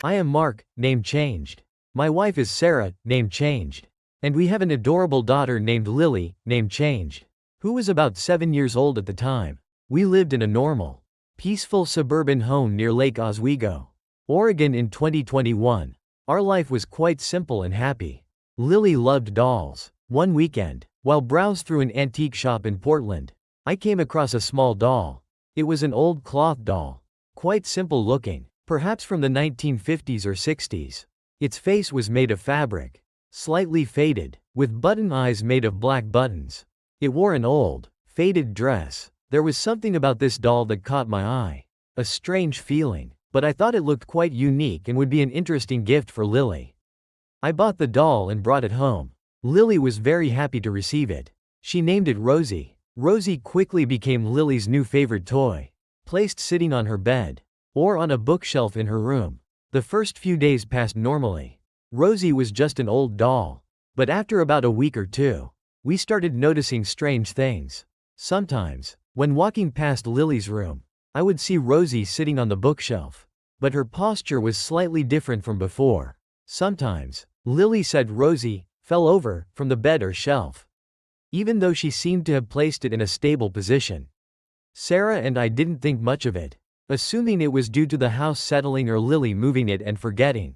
I am Mark, name changed. My wife is Sarah, name changed. And we have an adorable daughter named Lily, name changed, who was about 7 years old at the time. We lived in a normal, peaceful suburban home near Lake Oswego, Oregon in 2021. Our life was quite simple and happy. Lily loved dolls. One weekend, while browsing through an antique shop in Portland, I came across a small doll. It was an old cloth doll, quite simple looking, perhaps from the 1950s or 60s. Its face was made of fabric, slightly faded, with button eyes made of black buttons. It wore an old, faded dress. There was something about this doll that caught my eye. A strange feeling, but I thought it looked quite unique and would be an interesting gift for Lily. I bought the doll and brought it home. Lily was very happy to receive it. She named it Rosie. Rosie quickly became Lily's new favorite toy, placed sitting on her bed, or on a bookshelf in her room. The first few days passed normally. Rosie was just an old doll. But after about a week or two, we started noticing strange things. Sometimes, when walking past Lily's room, I would see Rosie sitting on the bookshelf, but her posture was slightly different from before. Sometimes, Lily said Rosie fell over from the bed or shelf, even though she seemed to have placed it in a stable position. Sarah and I didn't think much of it, assuming it was due to the house settling or Lily moving it and forgetting.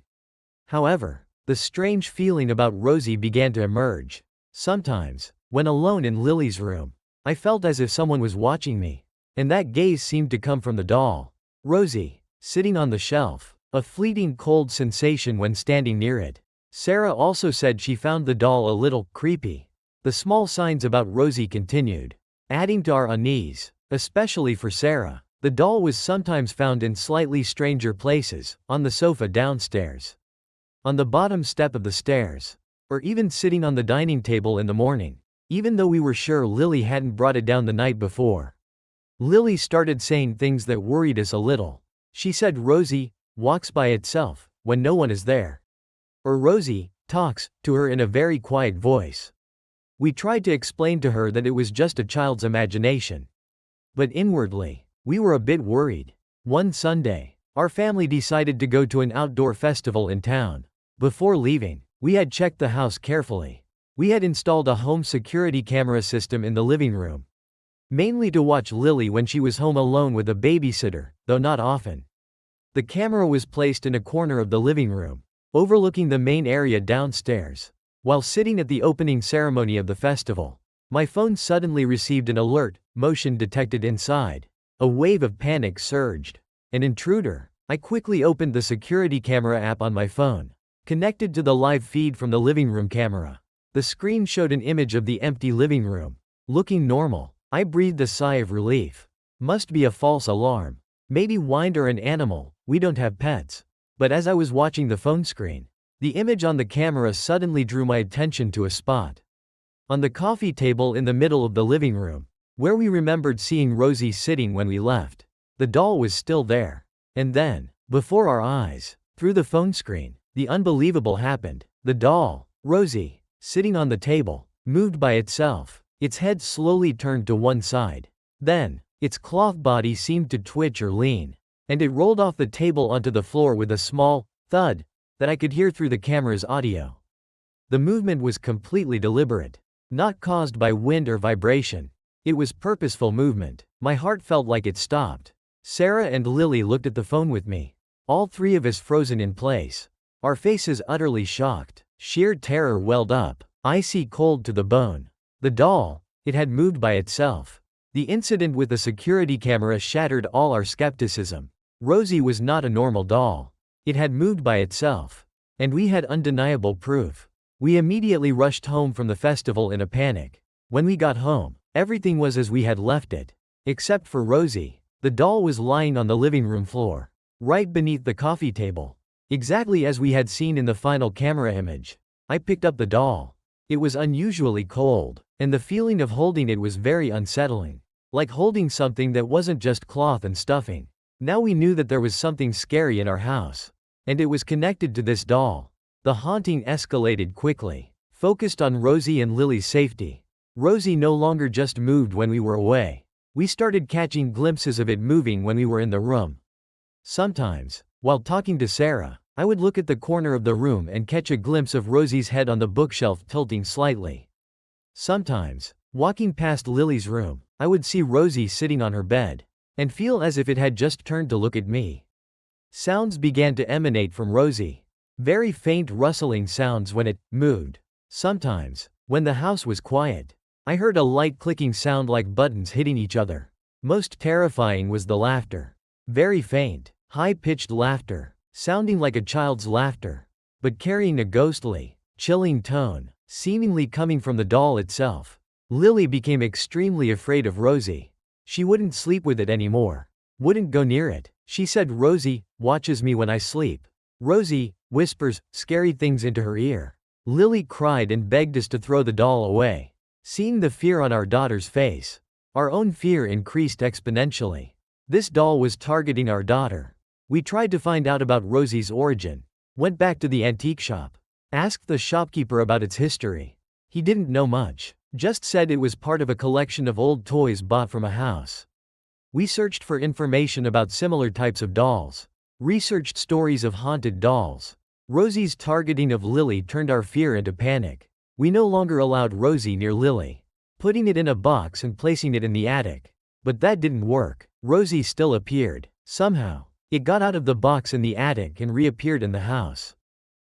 However, the strange feeling about Rosie began to emerge. Sometimes, when alone in Lily's room, I felt as if someone was watching me, and that gaze seemed to come from the doll. Rosie, sitting on the shelf, a fleeting cold sensation when standing near it. Sarah also said she found the doll a little creepy. The small signs about Rosie continued, adding to our unease, especially for Sarah. The doll was sometimes found in slightly stranger places, on the sofa downstairs, on the bottom step of the stairs, or even sitting on the dining table in the morning, even though we were sure Lily hadn't brought it down the night before. Lily started saying things that worried us a little. She said Rosie walks by itself when no one is there, or Rosie talks to her in a very quiet voice. We tried to explain to her that it was just a child's imagination, but inwardly, we were a bit worried. One Sunday, our family decided to go to an outdoor festival in town. Before leaving, we had checked the house carefully. We had installed a home security camera system in the living room, mainly to watch Lily when she was home alone with a babysitter, though not often. The camera was placed in a corner of the living room, overlooking the main area downstairs. While sitting at the opening ceremony of the festival, my phone suddenly received an alert, motion detected inside. A wave of panic surged. An intruder. I quickly opened the security camera app on my phone, connected to the live feed from the living room camera. The screen showed an image of the empty living room, looking normal. I breathed a sigh of relief. Must be a false alarm. Maybe wind or an animal, we don't have pets. But as I was watching the phone screen, the image on the camera suddenly drew my attention to a spot on the coffee table in the middle of the living room, where we remembered seeing Rosie sitting when we left. The doll was still there. And then, before our eyes, through the phone screen, the unbelievable happened. The doll, Rosie, sitting on the table, moved by itself. Its head slowly turned to one side. Then, its cloth body seemed to twitch or lean, and it rolled off the table onto the floor with a small thud that I could hear through the camera's audio. The movement was completely deliberate, not caused by wind or vibration. It was purposeful movement. My heart felt like it stopped. Sarah and Lily looked at the phone with me, all three of us frozen in place, our faces utterly shocked. Sheer terror welled up, icy cold to the bone. The doll, it had moved by itself. The incident with the security camera shattered all our skepticism. Rosie was not a normal doll. It had moved by itself. And we had undeniable proof. We immediately rushed home from the festival in a panic. When we got home, everything was as we had left it. Except for Rosie. The doll was lying on the living room floor, right beneath the coffee table, exactly as we had seen in the final camera image. I picked up the doll. It was unusually cold, and the feeling of holding it was very unsettling, like holding something that wasn't just cloth and stuffing. Now we knew that there was something scary in our house, and it was connected to this doll. The haunting escalated quickly, focused on Rosie and Lily's safety. Rosie no longer just moved when we were away. We started catching glimpses of it moving when we were in the room. Sometimes, while talking to Sarah, I would look at the corner of the room and catch a glimpse of Rosie's head on the bookshelf tilting slightly. Sometimes, walking past Lily's room, I would see Rosie sitting on her bed, and feel as if it had just turned to look at me. Sounds began to emanate from Rosie. Very faint rustling sounds when it moved. Sometimes, when the house was quiet, I heard a light clicking sound like buttons hitting each other. Most terrifying was the laughter. Very faint, high-pitched laughter, sounding like a child's laughter, but carrying a ghostly, chilling tone, seemingly coming from the doll itself. Lily became extremely afraid of Rosie. She wouldn't sleep with it anymore. Wouldn't go near it. She said Rosie watches me when I sleep. Rosie whispers scary things into her ear. Lily cried and begged us to throw the doll away. Seeing the fear on our daughter's face, our own fear increased exponentially. This doll was targeting our daughter. We tried to find out about Rosie's origin. Went back to the antique shop. Asked the shopkeeper about its history. He didn't know much. Just said it was part of a collection of old toys bought from a house. We searched for information about similar types of dolls. Researched stories of haunted dolls. Rosie's targeting of Lily turned our fear into panic. We no longer allowed Rosie near Lily. Putting it in a box and placing it in the attic. But that didn't work. Rosie still appeared. Somehow, it got out of the box in the attic and reappeared in the house.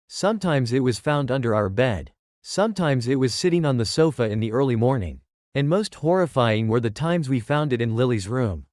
Sometimes it was found under our bed. Sometimes it was sitting on the sofa in the early morning. And most horrifying were the times we found it in Lily's room.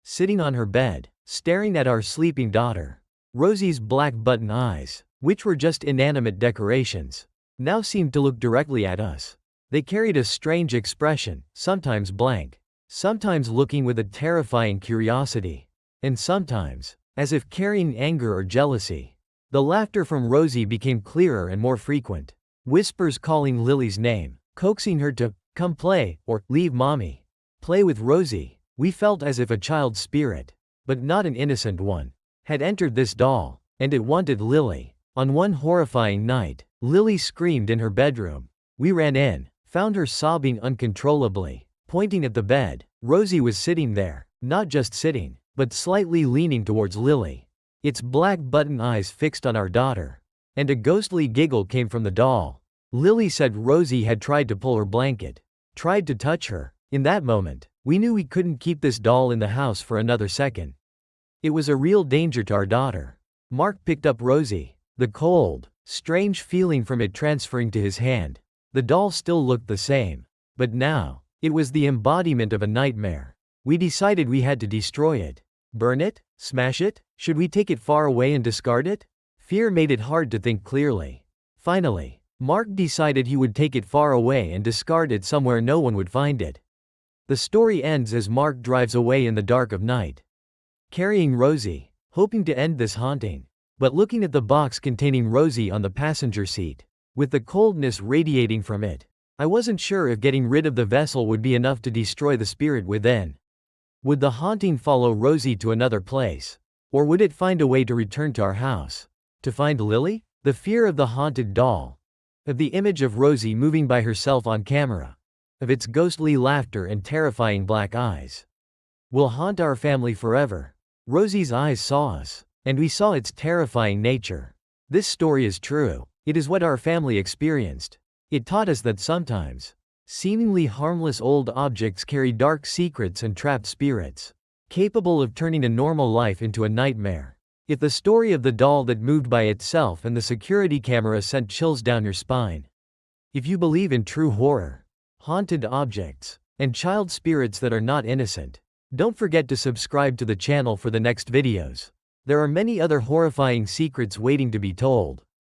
Sitting on her bed, staring at our sleeping daughter. Rosie's black button eyes, which were just inanimate decorations, now seemed to look directly at us. They carried a strange expression, sometimes blank, sometimes looking with a terrifying curiosity, and sometimes, as if carrying anger or jealousy. The laughter from Rosie became clearer and more frequent. Whispers calling Lily's name, coaxing her to come play, or leave mommy. Play with Rosie. We felt as if a child's spirit, but not an innocent one, had entered this doll, and it wanted Lily. On one horrifying night, Lily screamed in her bedroom. We ran in, found her sobbing uncontrollably, pointing at the bed. Rosie was sitting there, not just sitting, but slightly leaning towards Lily, its black button eyes fixed on our daughter. And a ghostly giggle came from the doll. Lily said Rosie had tried to pull her blanket, tried to touch her. In that moment, we knew we couldn't keep this doll in the house for another second. It was a real danger to our daughter. Mark picked up Rosie, the cold, strange feeling from it transferring to his hand. The doll still looked the same, but now, it was the embodiment of a nightmare. We decided we had to destroy it. Burn it? Smash it? Should we take it far away and discard it? Fear made it hard to think clearly. Finally, Mark decided he would take it far away and discard it somewhere no one would find it. The story ends as Mark drives away in the dark of night, carrying Rosie, hoping to end this haunting, but looking at the box containing Rosie on the passenger seat, with the coldness radiating from it. I wasn't sure if getting rid of the vessel would be enough to destroy the spirit within. Would the haunting follow Rosie to another place? Or would it find a way to return to our house? To find Lily? The fear of the haunted doll. Of the image of Rosie moving by herself on camera. Of its ghostly laughter and terrifying black eyes. Will haunt our family forever. Rosie's eyes saw us, and we saw its terrifying nature. This story is true. It is what our family experienced. It taught us that sometimes, seemingly harmless old objects carry dark secrets and trapped spirits, capable of turning a normal life into a nightmare. If the story of the doll that moved by itself and the security camera sent chills down your spine. If you believe in true horror, haunted objects, and child spirits that are not innocent, don't forget to subscribe to the channel for the next videos. There are many other horrifying secrets waiting to be told.